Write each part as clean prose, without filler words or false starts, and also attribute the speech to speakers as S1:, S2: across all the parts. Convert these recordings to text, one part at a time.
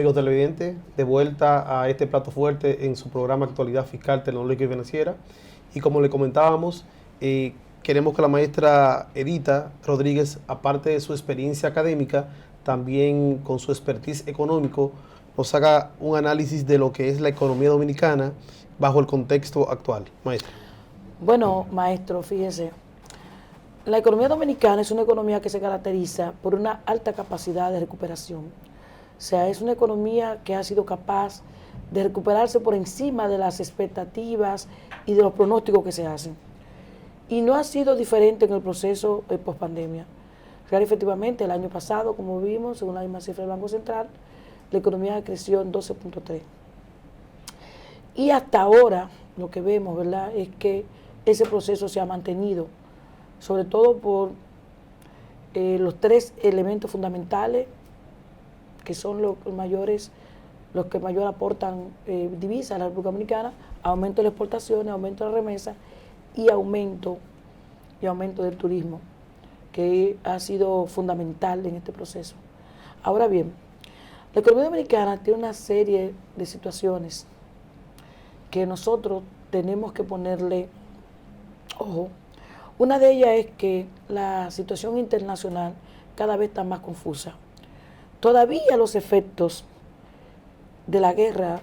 S1: amigos televidentes, de vuelta a este plato fuerte en su programa Actualidad Fiscal, Tecnológica y Financiera. Y como le comentábamos, queremos que la maestra Edita Rodríguez, aparte de su experiencia académica, también con su expertise económico, nos haga un análisis de lo que es la economía dominicana bajo el contexto actual. Maestra.
S2: Bueno, maestro, fíjese, la economía dominicana es una economía que se caracteriza por una alta capacidad de recuperación. O sea, es una economía que ha sido capaz de recuperarse por encima de las expectativas y de los pronósticos que se hacen. Y no ha sido diferente en el proceso post-pandemia. Real, efectivamente, el año pasado, como vimos, según la misma cifra del Banco Central, la economía creció en 12.3. Y hasta ahora, lo que vemos, ¿verdad?, es que ese proceso se ha mantenido, sobre todo por los tres elementos fundamentales, que son los que mayor aportan divisas a la República Dominicana: aumento de las exportaciones, aumento de la remesa y aumento del turismo, que ha sido fundamental en este proceso. Ahora bien, la economía dominicana tiene una serie de situaciones que nosotros tenemos que ponerle ojo. Una de ellas es que la situación internacional cada vez está más confusa. Todavía los efectos de la guerra,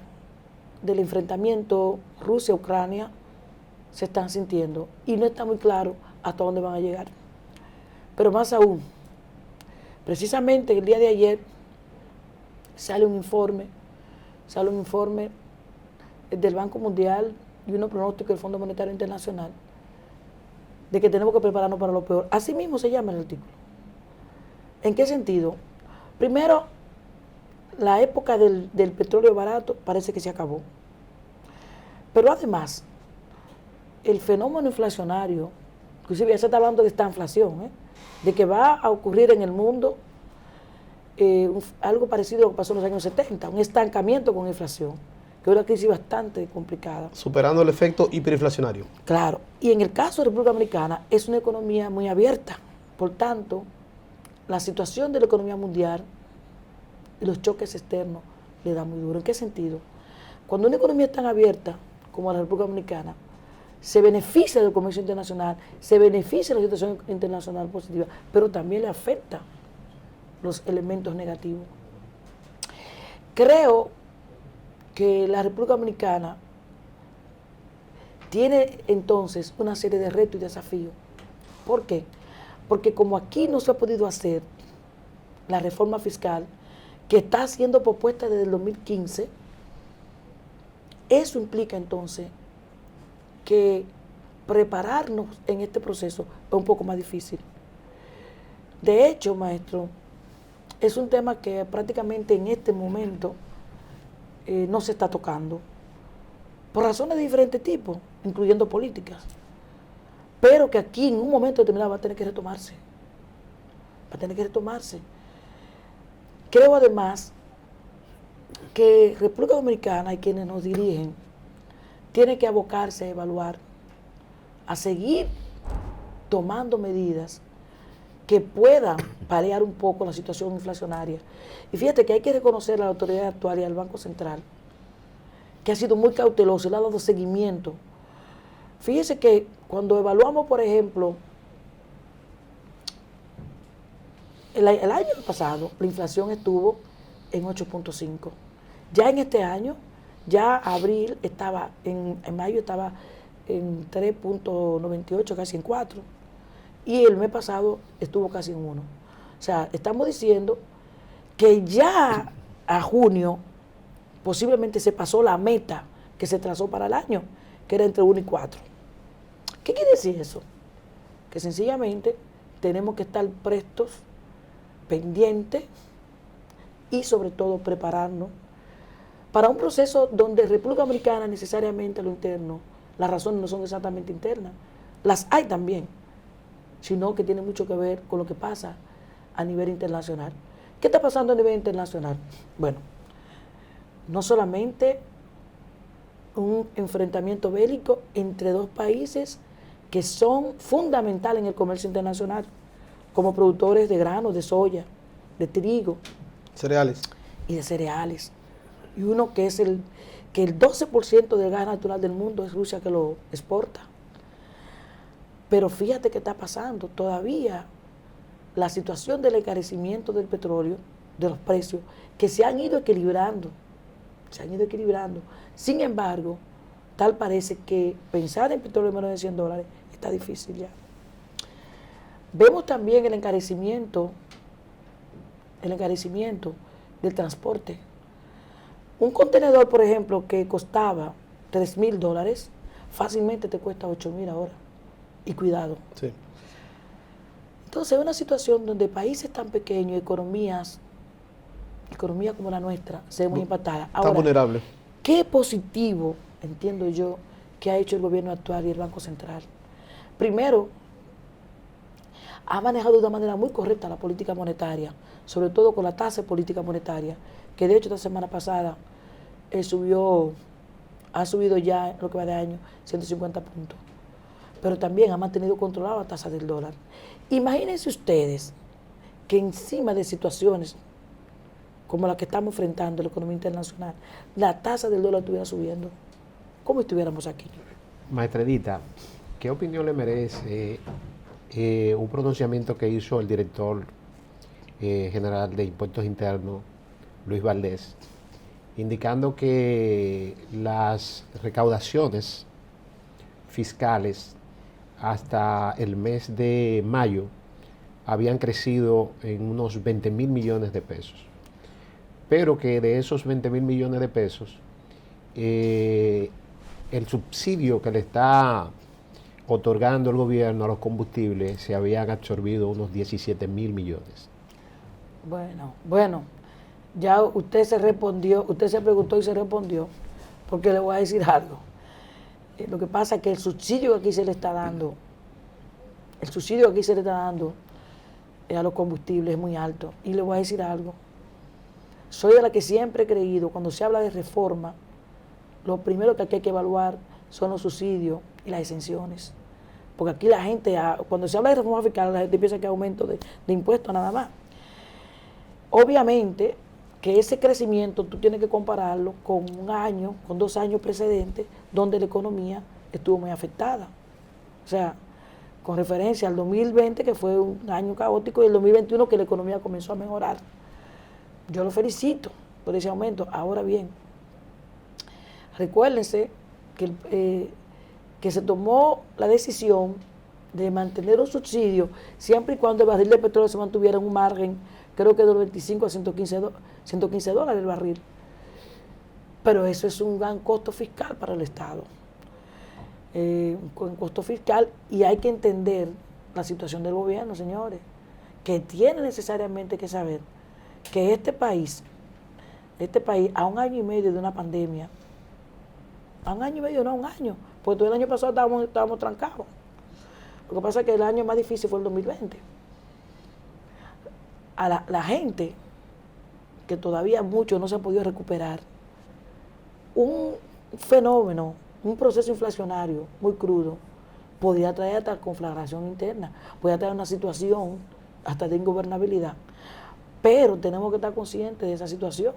S2: del enfrentamiento Rusia-Ucrania, se están sintiendo y no está muy claro hasta dónde van a llegar. Pero más aún, precisamente el día de ayer sale un informe del Banco Mundial y unos pronósticos del Fondo Monetario Internacional de que tenemos que prepararnos para lo peor. Así mismo se llama el artículo. ¿En qué sentido? Primero, la época del petróleo barato parece que se acabó. Pero además, el fenómeno inflacionario, inclusive ya se está hablando de esta inflación, de que va a ocurrir en el mundo algo parecido a lo que pasó en los años 70, un estancamiento con inflación, que es una crisis bastante complicada.
S1: Superando el efecto hiperinflacionario.
S2: Claro, y en el caso de República Dominicana es una economía muy abierta, por tanto, la situación de la economía mundial y los choques externos le da muy duro. ¿En qué sentido? Cuando una economía es tan abierta como la República Dominicana, se beneficia del comercio internacional, se beneficia de la situación internacional positiva, pero también le afecta los elementos negativos. Creo que la República Dominicana tiene entonces una serie de retos y desafíos. ¿Por qué? Porque como aquí no se ha podido hacer la reforma fiscal que está siendo propuesta desde el 2015, eso implica entonces que prepararnos en este proceso es un poco más difícil. De hecho, maestro, es un tema que prácticamente en este momento no se está tocando, por razones de diferentes tipos, incluyendo políticas, pero que aquí en un momento determinado va a tener que retomarse. Creo además que República Dominicana y quienes nos dirigen tienen que abocarse a evaluar, a seguir tomando medidas que puedan paliar un poco la situación inflacionaria. Y fíjate que hay que reconocer a la autoridad actual y al Banco Central, que ha sido muy cauteloso y le ha dado seguimiento. Fíjese que cuando evaluamos, por ejemplo, el año pasado, la inflación estuvo en 8.5. Ya en este año, ya abril estaba, en mayo estaba en 3.98, casi en 4. Y el mes pasado estuvo casi en 1. O sea, estamos diciendo que ya a junio posiblemente se pasó la meta que se trazó para el año, que era entre 1 y 4. ¿Qué quiere decir eso? Que sencillamente tenemos que estar prestos, pendientes y sobre todo prepararnos para un proceso donde República Dominicana necesariamente lo interno, las razones no son exactamente internas, las hay también, sino que tiene mucho que ver con lo que pasa a nivel internacional. ¿Qué está pasando a nivel internacional? Bueno, no solamente un enfrentamiento bélico entre dos países que son fundamentales en el comercio internacional, como productores de granos, de soya, de trigo.
S1: Cereales.
S2: y de cereales. Y uno que es que el 12% del gas natural del mundo es Rusia que lo exporta. Pero fíjate qué está pasando. Todavía la situación del encarecimiento del petróleo, de los precios, que se han ido equilibrando. Sin embargo, tal parece que pensar en petróleo menos de $100 está difícil ya. Vemos también el encarecimiento del transporte. Un contenedor, por ejemplo, que costaba $3,000, fácilmente te cuesta $8,000 ahora. Y cuidado.
S1: Sí.
S2: Entonces, es una situación donde países tan pequeños, economía como la nuestra, se ven muy impactadas.
S1: Está vulnerable.
S2: ¿Qué positivo, entiendo yo, que ha hecho el gobierno actual y el Banco Central? Primero, ha manejado de una manera muy correcta la política monetaria, sobre todo con la tasa de política monetaria, que de hecho esta semana pasada ha subido ya, en lo que va de año, 150 puntos. Pero también ha mantenido controlada la tasa del dólar. Imagínense ustedes que encima de situaciones como la que estamos enfrentando en la economía internacional, la tasa del dólar estuviera subiendo. ¿Cómo estuviéramos aquí?
S3: Maestra Edita, ¿qué opinión le merece un pronunciamiento que hizo el director general de Impuestos Internos, Luis Valdés, indicando que las recaudaciones fiscales hasta el mes de mayo habían crecido en unos 20,000 millones de pesos, pero que de esos 20,000 millones de pesos, el subsidio que le está otorgando el gobierno a los combustibles se habían absorbido unos 17,000 millones?
S2: Bueno, ya usted se preguntó y se respondió, porque le voy a decir algo. Lo que pasa es que el subsidio que aquí se le está dando, a los combustibles es muy alto. Y le voy a decir algo. Soy de la que siempre he creído, cuando se habla de reforma, lo primero que aquí hay que evaluar son los subsidios y las exenciones. Porque aquí la gente, cuando se habla de reforma fiscal, la gente piensa que hay aumento de impuestos nada más. Obviamente que ese crecimiento tú tienes que compararlo con con 2 años precedentes, donde la economía estuvo muy afectada. O sea, con referencia al 2020, que fue un año caótico, y el 2021, que la economía comenzó a mejorar. Yo lo felicito por ese aumento. Ahora bien, recuérdense que se tomó la decisión de mantener un subsidio siempre y cuando el barril de petróleo se mantuviera en un margen, creo que de los 25 a 115 dólares el barril. Pero eso es un gran costo fiscal para el Estado. Un costo fiscal, y hay que entender la situación del gobierno, señores, que tiene necesariamente que saber que este país, a 1 año y medio de una pandemia, a 1 año y medio, no, 1 año, porque todo el año pasado estábamos trancados. Lo que pasa es que el año más difícil fue el 2020. A la gente, que todavía muchos no se han podido recuperar, un fenómeno, un proceso inflacionario muy crudo, podría traer hasta conflagración interna, podría traer una situación hasta de ingobernabilidad. Pero tenemos que estar conscientes de esa situación.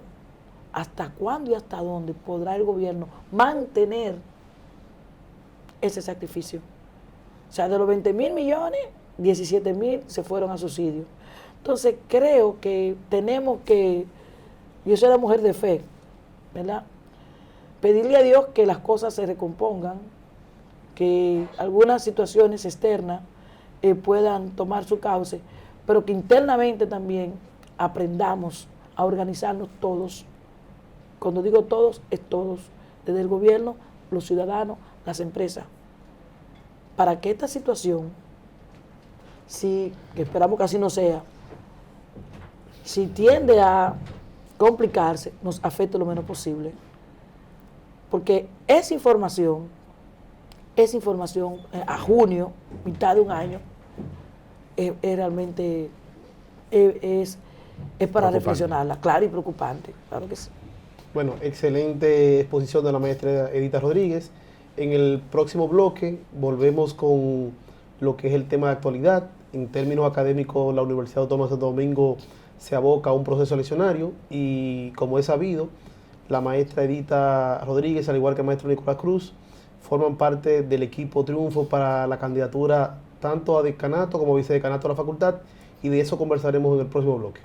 S2: ¿Hasta cuándo y hasta dónde podrá el gobierno mantener ese sacrificio? O sea, de los 20,000 millones, 17,000 se fueron a subsidios. Entonces, creo que tenemos que, yo soy la mujer de fe, ¿verdad? Pedirle a Dios que las cosas se recompongan, que algunas situaciones externas puedan tomar su cauce, pero que internamente también aprendamos a organizarnos todos. Cuando digo todos, es todos, desde el gobierno, los ciudadanos, las empresas, para que esta situación, que esperamos que así no sea, si tiende a complicarse, nos afecte lo menos posible. Porque esa información a junio, mitad de un año, es realmente es para reflexionarla, claro, y preocupante, claro que sí.
S1: Bueno, excelente exposición de la maestra Edita Rodríguez. En el próximo bloque volvemos con lo que es el tema de actualidad. En términos académicos, la Universidad Autónoma de Santo Domingo se aboca a un proceso eleccionario y, como es sabido, la maestra Edita Rodríguez, al igual que el maestro Nicolás Cruz, forman parte del equipo Triunfo para la candidatura tanto a decanato como vicedecanato de la facultad, y de eso conversaremos en el próximo bloque.